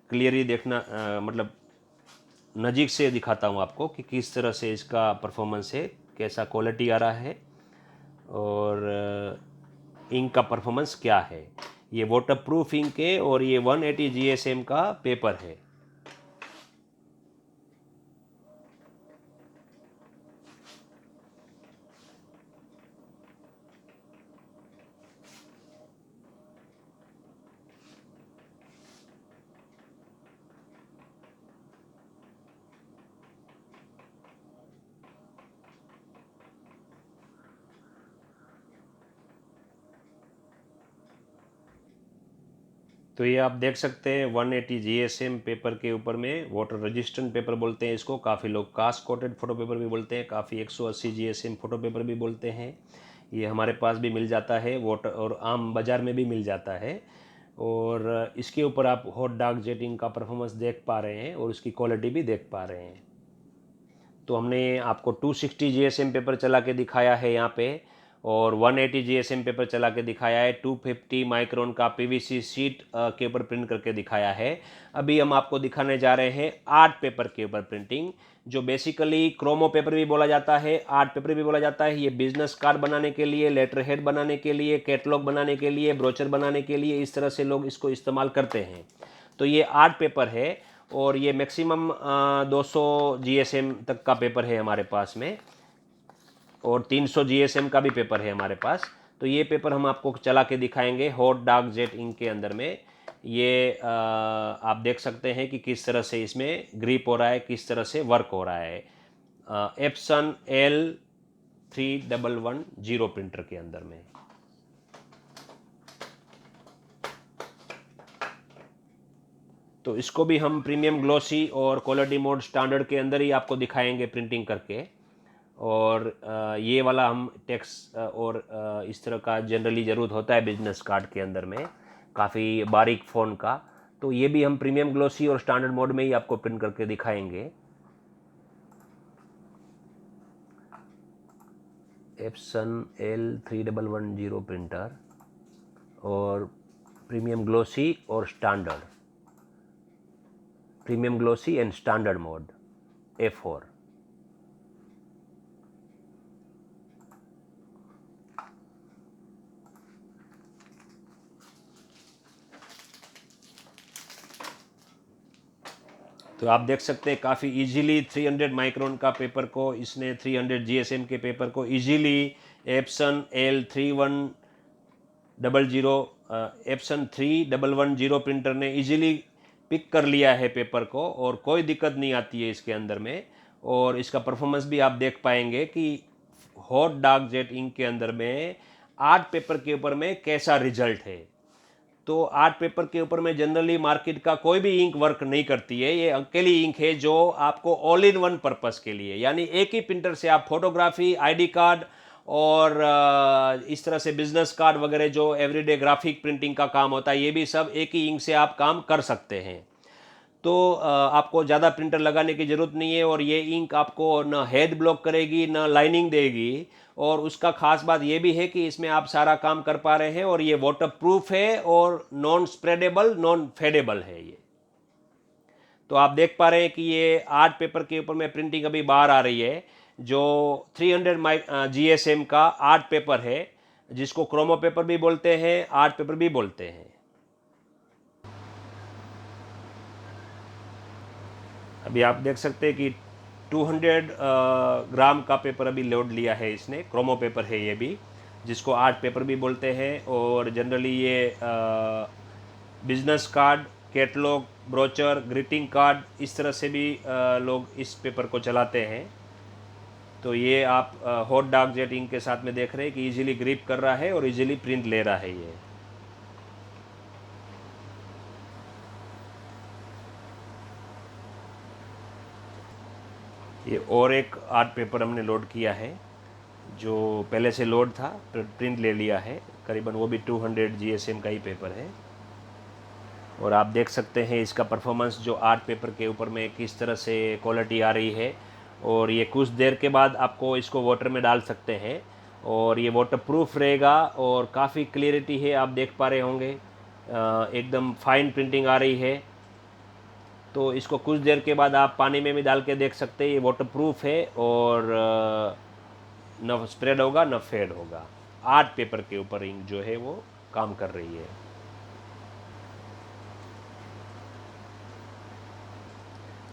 क्लियरली देखना, मतलब नज़दीक से दिखाता हूँ आपको कि किस तरह से इसका परफॉर्मेंस है, कैसा क्वालिटी आ रहा है, और इंक का परफॉर्मेंस क्या है। ये वाटर प्रूफ इंक है, और ये 180 GSM का पेपर है। तो ये आप देख सकते हैं 180 जीएसएम पेपर के ऊपर में, वाटर रेजिस्टेंट पेपर बोलते हैं इसको, काफ़ी लोग कास्ट कोटेड फोटो पेपर भी बोलते हैं, काफ़ी 180 जीएसएम फोटो पेपर भी बोलते हैं। ये हमारे पास भी मिल जाता है, वाटर और आम बाज़ार में भी मिल जाता है। और इसके ऊपर आप हॉट डार्क जेटिंग का परफॉर्मेंस देख पा रहे हैं और उसकी क्वालिटी भी देख पा रहे हैं। तो हमने आपको 260 जीएसएम पेपर चला के दिखाया है यहाँ पे, और 180 जीएसएम पेपर चला के दिखाया है, 250 माइक्रोन का पीवीसी शीट के ऊपर प्रिंट करके दिखाया है। अभी हम आपको दिखाने जा रहे हैं आर्ट पेपर के ऊपर प्रिंटिंग, जो बेसिकली क्रोमो पेपर भी बोला जाता है, आर्ट पेपर भी बोला जाता है। ये बिजनेस कार्ड बनाने के लिए, लेटर हेड बनाने के लिए, कैटलॉग बनाने के लिए, ब्रोचर बनाने के लिए, इस तरह से लोग इसको इस्तेमाल करते हैं। तो ये आर्ट पेपर है और ये मैक्सिमम 200 जीएसएम तक का पेपर है हमारे पास में, और 300 जीएसएम का भी पेपर है हमारे पास। तो ये पेपर हम आपको चला के दिखाएंगे हॉट डार्क जेट इंक के अंदर में। ये आप देख सकते हैं कि किस तरह से इसमें ग्रिप हो रहा है, किस तरह से वर्क हो रहा है एप्सन L3110 प्रिंटर के अंदर में। तो इसको भी हम प्रीमियम ग्लोसी और क्वालिटी मोड स्टैंडर्ड के अंदर ही आपको दिखाएंगे प्रिंटिंग करके। और ये वाला हम टेक्स्ट और इस तरह का जनरली ज़रूरत होता है बिजनेस कार्ड के अंदर में, काफ़ी बारीक फ़ोन का। तो ये भी हम प्रीमियम ग्लोसी और स्टैंडर्ड मोड में ही आपको प्रिंट करके दिखाएंगे। एप्सन L3110 प्रिंटर और प्रीमियम ग्लोसी और standard, premium glossy and standard mode A4। तो आप देख सकते हैं काफ़ी इजीली 300 माइक्रोन का पेपर को इसने 300 जीएसएम के पेपर को इजीली एप्सन एप्सन 3110 प्रिंटर ने इजीली पिक कर लिया है पेपर को, और कोई दिक्कत नहीं आती है इसके अंदर में। और इसका परफॉर्मेंस भी आप देख पाएंगे कि हॉट डार्क जेट इंक के अंदर में आर्ट पेपर के ऊपर में कैसा रिजल्ट है। तो आर्ट पेपर के ऊपर में जनरली मार्केट का कोई भी इंक वर्क नहीं करती है। ये अकेली इंक है जो आपको ऑल इन वन पर्पस के लिए, यानी एक ही प्रिंटर से आप फोटोग्राफी, आईडी कार्ड और इस तरह से बिजनेस कार्ड वगैरह जो एवरीडे ग्राफिक प्रिंटिंग का काम होता है, ये भी सब एक ही इंक से आप काम कर सकते हैं। तो आपको ज़्यादा प्रिंटर लगाने की ज़रूरत नहीं है, और ये इंक आपको ना हेड ब्लॉक करेगी ना लाइनिंग देगी। और उसका ख़ास बात ये भी है कि इसमें आप सारा काम कर पा रहे हैं, और ये वाटर प्रूफ है और नॉन स्प्रेडेबल, नॉन फेडेबल है ये। तो आप देख पा रहे हैं कि ये आर्ट पेपर के ऊपर में प्रिंटिंग अभी बाहर आ रही है, जो 300 जीएसएम का आर्ट पेपर है, जिसको क्रोमो पेपर भी बोलते हैं, आर्ट पेपर भी बोलते हैं। अभी आप देख सकते हैं कि 200 ग्राम का पेपर अभी लोड लिया है इसने, क्रोमो पेपर है ये भी, जिसको आर्ट पेपर भी बोलते हैं। और जनरली ये business card, catalogue, brochure, greeting card, इस तरह से भी लोग इस पेपर को चलाते हैं। तो ये आप हॉट डार्क जेट इंक के साथ में देख रहे हैं कि इजीली ग्रिप कर रहा है और इजीली प्रिंट ले रहा है ये और एक आर्ट पेपर हमने लोड किया है, जो पहले से लोड था, प्रिंट ले लिया है करीबन, वो भी 200 जीएसएम का ही पेपर है। और आप देख सकते हैं इसका परफॉर्मेंस जो आर्ट पेपर के ऊपर में किस तरह से क्वालिटी आ रही है। और ये कुछ देर के बाद आपको इसको वाटर में डाल सकते हैं, और ये वाटर प्रूफ रहेगा, और काफ़ी क्लियरिटी है, आप देख पा रहे होंगे एकदम फाइन प्रिंटिंग आ रही है। तो इसको कुछ देर के बाद आप पानी में भी डाल के देख सकते हैं, ये वाटर प्रूफ है और न स्प्रेड होगा न फेड होगा। आर्ट पेपर के ऊपर इंक जो है वो काम कर रही है।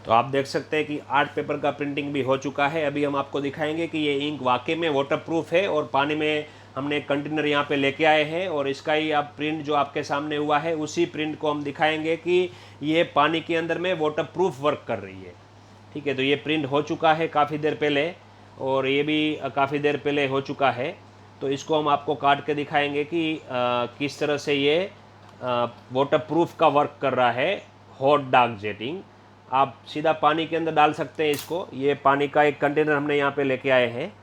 तो आप देख सकते हैं कि आर्ट पेपर का प्रिंटिंग भी हो चुका है। अभी हम आपको दिखाएंगे कि ये इंक वाकई में वाटर प्रूफ है, और पानी में हमने एक कंटेनर यहाँ पे लेके आए हैं, और इसका ही आप प्रिंट जो आपके सामने हुआ है उसी प्रिंट को हम दिखाएंगे कि ये पानी के अंदर में वाटर प्रूफ वर्क कर रही है। ठीक है, तो ये प्रिंट हो चुका है काफ़ी देर पहले, और ये भी काफ़ी देर पहले हो चुका है। तो इसको हम आपको काट के दिखाएंगे कि किस तरह से ये वाटर प्रूफ का वर्क कर रहा है, हॉट डार्क जेटिंग। आप सीधा पानी के अंदर डाल सकते हैं इसको। ये पानी का एक कंटेनर हमने यहाँ पे लेके आए हैं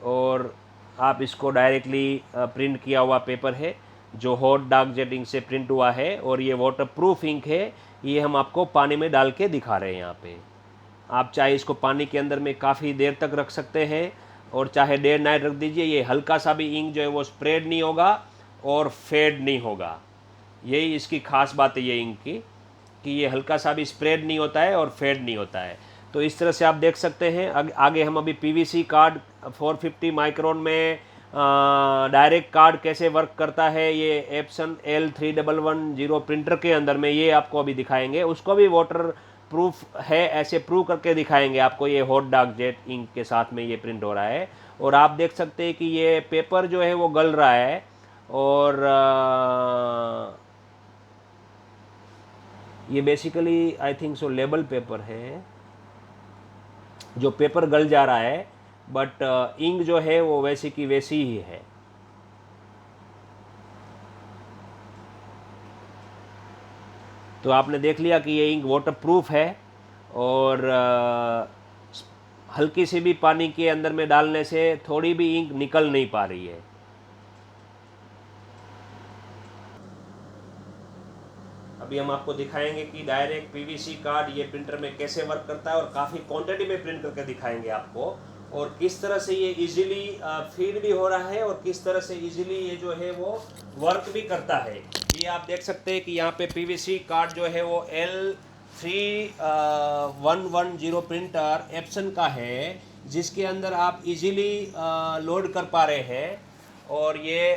और आप इसको डायरेक्टली प्रिंट किया हुआ पेपर है जो हॉट डार्क जेटिंग से प्रिंट हुआ है, और ये वाटर प्रूफ इंक है। ये हम आपको पानी में डाल के दिखा रहे हैं यहाँ पे। आप चाहे इसको पानी के अंदर में काफ़ी देर तक रख सकते हैं और चाहे डे नाइट रख दीजिए। ये हल्का सा भी इंक जो है वो स्प्रेड नहीं होगा और फेड नहीं होगा। यही इसकी ख़ास बात है ये इंक की, कि ये हल्का सा भी स्प्रेड नहीं होता है और फेड नहीं होता है। तो इस तरह से आप देख सकते हैं। आगे हम अभी पीवीसी कार्ड 450 माइक्रोन में डायरेक्ट कार्ड कैसे वर्क करता है ये एप्सन L3110 प्रिंटर के अंदर में, ये आपको अभी दिखाएंगे। उसको भी वाटर प्रूफ है ऐसे प्रूव करके दिखाएंगे आपको। ये हॉट डार्क जेट इंक के साथ में ये प्रिंट हो रहा है और आप देख सकते हैं कि ये पेपर जो है वो गल रहा है। और ये basically I think so label paper है, जो पेपर गल जा रहा है, बट इंक जो है वो वैसी की वैसी ही है। तो आपने देख लिया कि ये इंक वाटर प्रूफ है और हल्की सी भी पानी के अंदर में डालने से थोड़ी भी इंक निकल नहीं पा रही है। अभी हम आपको दिखाएंगे कि डायरेक्ट पीवीसी कार्ड ये प्रिंटर में कैसे वर्क करता है और काफ़ी क्वांटिटी में प्रिंट करके दिखाएंगे आपको, और किस तरह से ये इजीली फीड भी हो रहा है और किस तरह से इजीली ये जो है वो वर्क भी करता है। ये आप देख सकते हैं कि यहाँ पे पीवीसी कार्ड जो है वो L3110 प्रिंटर एप्सन का है, जिसके अंदर आप इजीली लोड कर पा रहे हैं। और ये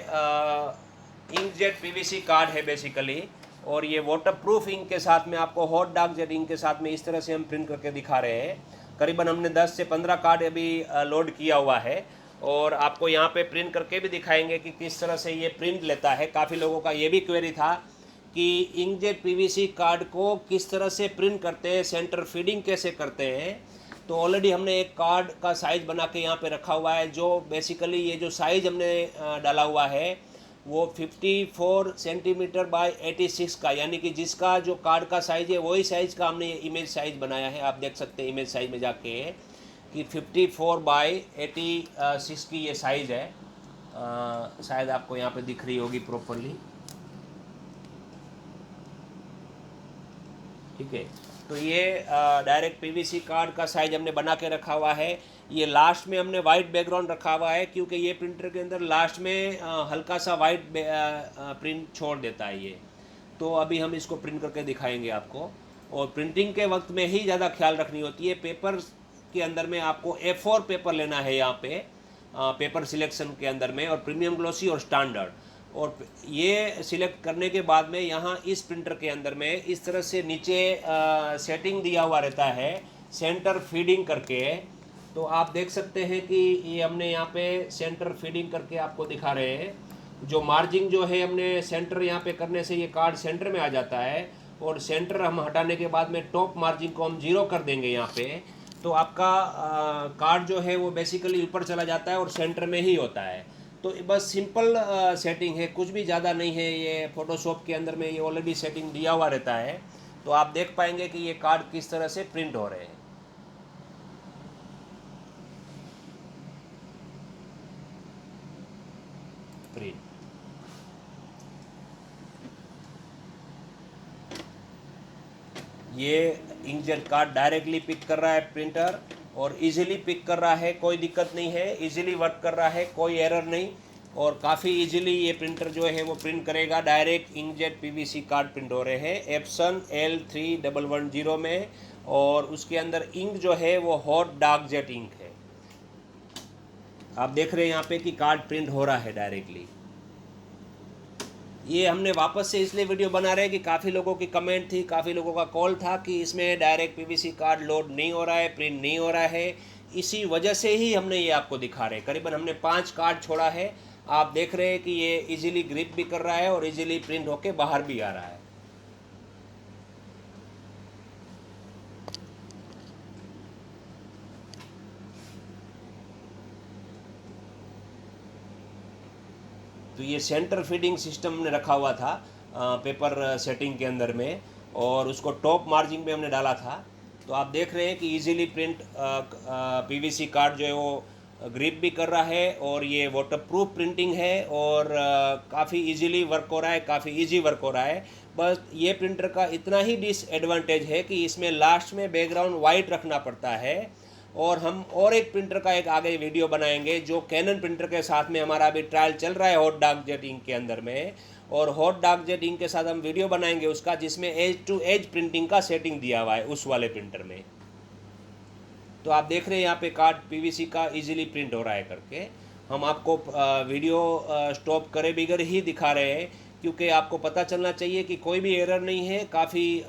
इंकजेट पीवीसी कार्ड है बेसिकली, और ये वाटर प्रूफ इंक के साथ में आपको हॉट डार्क जेट इंक के साथ में इस तरह से हम प्रिंट करके दिखा रहे हैं। करीबन हमने 10 से 15 कार्ड अभी लोड किया हुआ है और आपको यहाँ पे प्रिंट करके भी दिखाएंगे कि किस तरह से ये प्रिंट लेता है। काफ़ी लोगों का ये भी क्वेरी था कि इंकजेट पीवीसी कार्ड को किस तरह से प्रिंट करते हैं, सेंटर फीडिंग कैसे करते हैं। तो ऑलरेडी हमने एक कार्ड का साइज़ बना के यहाँ पे रखा हुआ है, जो बेसिकली ये जो साइज़ हमने डाला हुआ है वो 54 सेंटीमीटर बाय 86 का, यानी कि जिसका जो कार्ड का साइज़ है वही साइज़ का हमने ये इमेज साइज़ बनाया है। आप देख सकते हैं इमेज साइज़ में जाके कि 54 बाय 86 की ये साइज़ है। शायद आपको यहाँ पे दिख रही होगी प्रॉपरली, ठीक है। तो ये डायरेक्ट पीवीसी कार्ड का साइज हमने बना के रखा हुआ है। ये लास्ट में हमने वाइट बैकग्राउंड रखा हुआ है क्योंकि ये प्रिंटर के अंदर लास्ट में हल्का सा वाइट प्रिंट छोड़ देता है ये। तो अभी हम इसको प्रिंट करके दिखाएंगे आपको, और प्रिंटिंग के वक्त में ही ज़्यादा ख्याल रखनी होती है। पेपर के अंदर में आपको A4 पेपर लेना है यहाँ पे पेपर सिलेक्शन के अंदर में, और प्रीमियम ग्लॉसी और स्टैंडर्ड। और ये सिलेक्ट करने के बाद में यहाँ इस प्रिंटर के अंदर में इस तरह से नीचे सेटिंग दिया हुआ रहता है सेंटर फीडिंग करके। तो आप देख सकते हैं कि ये हमने यहाँ पे सेंटर फीडिंग करके आपको दिखा रहे हैं। जो मार्जिंग जो है हमने सेंटर यहाँ पे करने से ये कार्ड सेंटर में आ जाता है, और सेंटर हम हटाने के बाद में टॉप मार्जिंग को हम 0 कर देंगे यहाँ पे। तो आपका कार्ड जो है वो बेसिकली ऊपर चला जाता है और सेंटर में ही होता है। तो बस सिंपल सेटिंग है, कुछ भी ज़्यादा नहीं है। ये फोटोशॉप के अंदर में ये ऑलरेडी सेटिंग दिया हुआ रहता है। तो आप देख पाएंगे कि ये कार्ड किस तरह से प्रिंट हो रहे हैं। प्रिंट ये इंकजेट कार्ड डायरेक्टली पिक कर रहा है प्रिंटर, और इजीली पिक कर रहा है, कोई दिक्कत नहीं है, इजीली वर्क कर रहा है, कोई एरर नहीं। और काफ़ी इजीली ये प्रिंटर जो है वो प्रिंट करेगा। Direct inkjet PVC card print हो रहे हैं एप्सन L3110 में, और उसके अंदर इंक जो है वो हॉट डार्क जेट इंक है। आप देख रहे हैं यहाँ पे कि कार्ड प्रिंट हो रहा है डायरेक्टली। ये हमने वापस से इसलिए वीडियो बना रहे हैं कि काफ़ी लोगों की कमेंट थी, काफ़ी लोगों का कॉल था कि इसमें डायरेक्ट पीवीसी कार्ड लोड नहीं हो रहा है, प्रिंट नहीं हो रहा है। इसी वजह से ही हमने ये आपको दिखा रहे हैं। करीबन हमने 5 कार्ड छोड़ा है। आप देख रहे हैं कि ये इजीली ग्रिप भी कर रहा है और इजीली प्रिंट होके बाहर भी आ रहा है। तो ये सेंटर फीडिंग सिस्टम ने रखा हुआ था। पेपर सेटिंग के अंदर में, और उसको टॉप मार्जिन पे हमने डाला था। तो आप देख रहे हैं कि इजीली प्रिंट पीवीसी कार्ड जो है वो ग्रिप भी कर रहा है, और ये वाटरप्रूफ प्रिंटिंग है, और काफ़ी इजीली वर्क हो रहा है, काफ़ी इजी वर्क हो रहा है। बस ये प्रिंटर का इतना ही डिसएडवांटेज है कि इसमें लास्ट में बैकग्राउंड वाइट रखना पड़ता है। और हम और एक प्रिंटर का एक आगे वीडियो बनाएंगे जो कैनन प्रिंटर के साथ में हमारा अभी ट्रायल चल रहा है हॉट डार्क जेट इंक के अंदर में, और हॉट डार्क जेट इंक के साथ हम वीडियो बनाएंगे उसका, जिसमें एज टू एज प्रिंटिंग का सेटिंग दिया हुआ है उस वाले प्रिंटर में। तो आप देख रहे हैं यहाँ पे कार्ड पीवीसी का इजीली प्रिंट हो रहा है करके। हम आपको वीडियो स्टॉप करे बगैर ही दिखा रहे हैं, क्योंकि आपको पता चलना चाहिए कि कोई भी एरर नहीं है, काफ़ी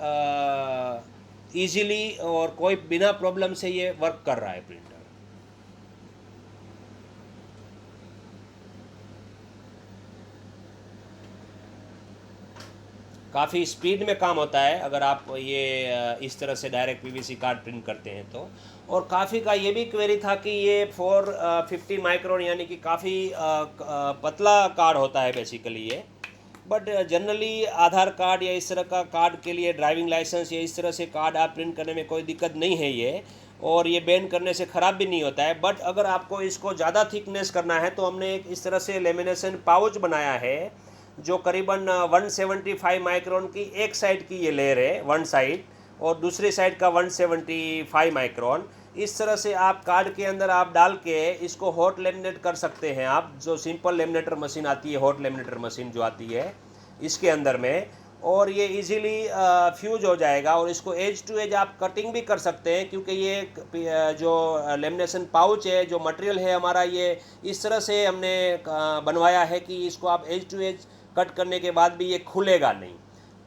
इजीली और कोई बिना प्रॉब्लम से ये वर्क कर रहा है प्रिंटर। काफ़ी स्पीड में काम होता है अगर आप ये इस तरह से डायरेक्ट पीवीसी कार्ड प्रिंट करते हैं तो। और काफ़ी का ये भी क्वेरी था कि ये 450 माइक्रोन यानी कि काफ़ी पतला कार्ड होता है बेसिकली ये। बट जनरली आधार कार्ड या इस तरह का कार्ड के लिए, ड्राइविंग लाइसेंस या इस तरह से कार्ड आप प्रिंट करने में कोई दिक्कत नहीं है ये, और ये बैन करने से ख़राब भी नहीं होता है। बट अगर आपको इसको ज़्यादा थिकनेस करना है तो हमने एक इस तरह से लेमिनेशन पाउच बनाया है जो करीबन 175 माइक्रोन की एक साइड की ये लेयर है, वन साइड, और दूसरी साइड का 175 माइक्रोन। इस तरह से आप कार्ड के अंदर आप डाल के इसको हॉट लेमिनेट कर सकते हैं आप, जो सिंपल लेमिनेटर मशीन आती है, हॉट लेमिनेटर मशीन जो आती है इसके अंदर में, और ये इजीली फ्यूज हो जाएगा। और इसको एज टू एज आप कटिंग भी कर सकते हैं, क्योंकि ये जो लेमिनेशन पाउच है, जो मटेरियल है हमारा, ये इस तरह से हमने बनवाया है कि इसको आप एज टू एज कट करने के बाद भी ये खुलेगा नहीं।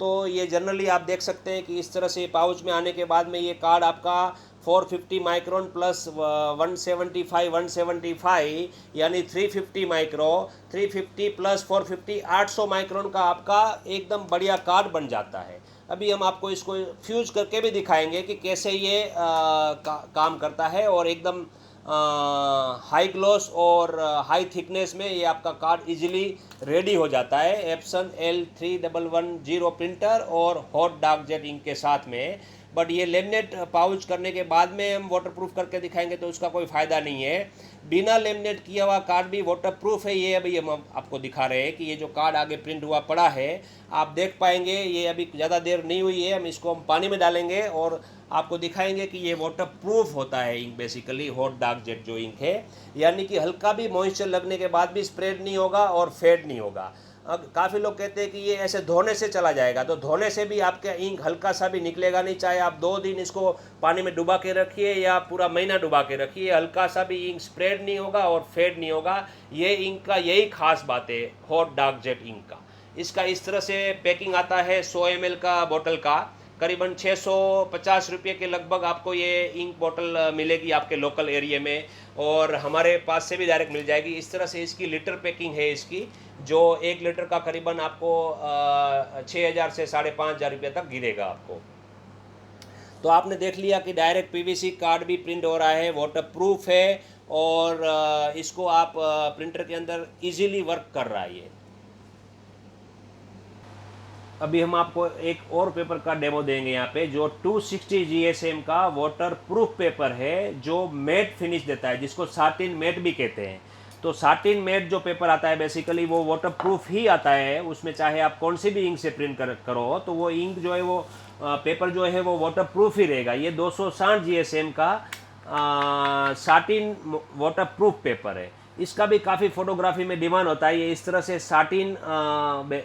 तो ये जनरली आप देख सकते हैं कि इस तरह से पाउच में आने के बाद में ये कार्ड आपका 450 माइक्रोन प्लस 175 यानी 350 माइक्रो, 350 प्लस 450 800 माइक्रोन का आपका एकदम बढ़िया कार्ड बन जाता है। अभी हम आपको इसको फ्यूज करके भी दिखाएंगे कि कैसे ये काम करता है, और एकदम हाई ग्लॉस और हाई थिकनेस में ये आपका कार्ड इजीली रेडी हो जाता है एप्सन L3110 प्रिंटर और हॉट डार्क जेट इंक के साथ में। बट ये लेमिनेट पाउच करने के बाद में हम वाटरप्रूफ करके दिखाएंगे तो उसका कोई फ़ायदा नहीं है। बिना लेमिनेट किया हुआ कार्ड भी वाटरप्रूफ है। ये अभी हम आपको दिखा रहे हैं कि ये जो कार्ड आगे प्रिंट हुआ पड़ा है, आप देख पाएंगे, ये अभी ज़्यादा देर नहीं हुई है, हम पानी में डालेंगे और आपको दिखाएंगे कि ये वाटरप्रूफ होता है ink, basically hot dark jet जो इंक है, यानी कि हल्का भी मॉइस्चर लगने के बाद भी स्प्रेड नहीं होगा और फेड नहीं होगा। अब काफ़ी लोग कहते हैं कि ये ऐसे धोने से चला जाएगा, तो धोने से भी आपका इंक हल्का सा भी निकलेगा नहीं, चाहे आप 2 दिन इसको पानी में डुबा के रखिए या पूरा महीना डुबा के रखिए, हल्का सा भी इंक स्प्रेड नहीं होगा और फेड नहीं होगा। ये इंक का यही खास बात है हॉट डार्क जेट इंक का। इसका इस तरह से पैकिंग आता है 100 ml का बोतल का, करीबन 650 रुपये के लगभग आपको ये इंक बोतल मिलेगी आपके लोकल एरिया में, और हमारे पास से भी डायरेक्ट मिल जाएगी। इस तरह से इसकी लीटर पैकिंग है इसकी, जो 1 लीटर का करीबन आपको 6,000 से 5,500 रुपये तक गिरेगा आपको। तो आपने देख लिया कि डायरेक्ट पीवीसी कार्ड भी प्रिंट हो रहा है, वाटरप्रूफ है, और इसको आप प्रिंटर के अंदर इजीली वर्क कर रहा है ये। अभी हम आपको एक और पेपर का डेमो देंगे यहाँ पे, जो 260 GSM का वाटर प्रूफ पेपर है, जो मैट फिनिश देता है, जिसको साटिन मैट भी कहते हैं। तो साटिन मैट जो पेपर आता है बेसिकली वो वाटर प्रूफ ही आता है, उसमें चाहे आप कौन सी भी इंक से प्रिंट करो तो वो इंक जो है वो पेपर जो है वो वाटर प्रूफ ही रहेगा। ये 260 GSM का साटिन वाटर प्रूफ पेपर है। इसका भी काफ़ी फोटोग्राफी में डिमांड होता है। ये इस तरह से साटिन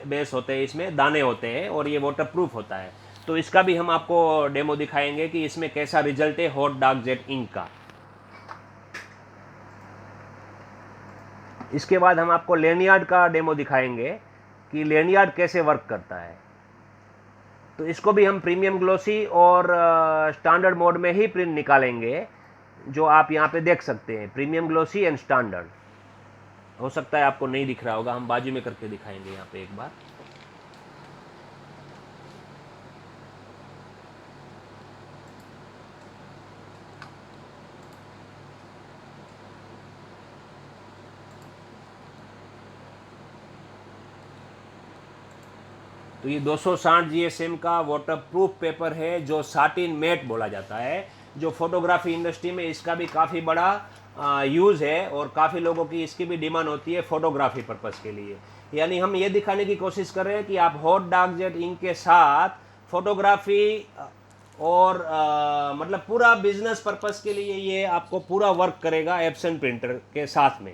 बेस होते हैं, इसमें दाने होते हैं, और ये वाटरप्रूफ होता है। तो इसका भी हम आपको डेमो दिखाएंगे कि इसमें कैसा रिजल्ट है हॉट डार्क जेट इंक का। इसके बाद हम आपको लेनियार्ड का डेमो दिखाएंगे कि लेनियार्ड कैसे वर्क करता है। तो इसको भी हम प्रीमियम ग्लोसी और स्टैंडर्ड मोड में ही प्रिंट निकालेंगे, जो आप यहाँ पे देख सकते हैं, प्रीमियम ग्लोसी एंड स्टैंडर्ड। हो सकता है आपको नहीं दिख रहा होगा, हम बाजू में करके दिखाएंगे यहाँ पे एक बार। तो तो ये 260 जीएसएम का वाटरप्रूफ पेपर है जो साटिन मैट बोला जाता है, जो फोटोग्राफी इंडस्ट्री में इसका भी काफ़ी बड़ा यूज़ है और काफ़ी लोगों की इसकी भी डिमांड होती है फोटोग्राफी पर्पज़ के लिए। यानी हम ये दिखाने की कोशिश कर रहे हैं कि आप हॉट डार्क जेट इंक के साथ फोटोग्राफी और मतलब पूरा बिजनेस पर्पज़ के लिए ये आपको पूरा वर्क करेगा एप्सन प्रिंटर के साथ में।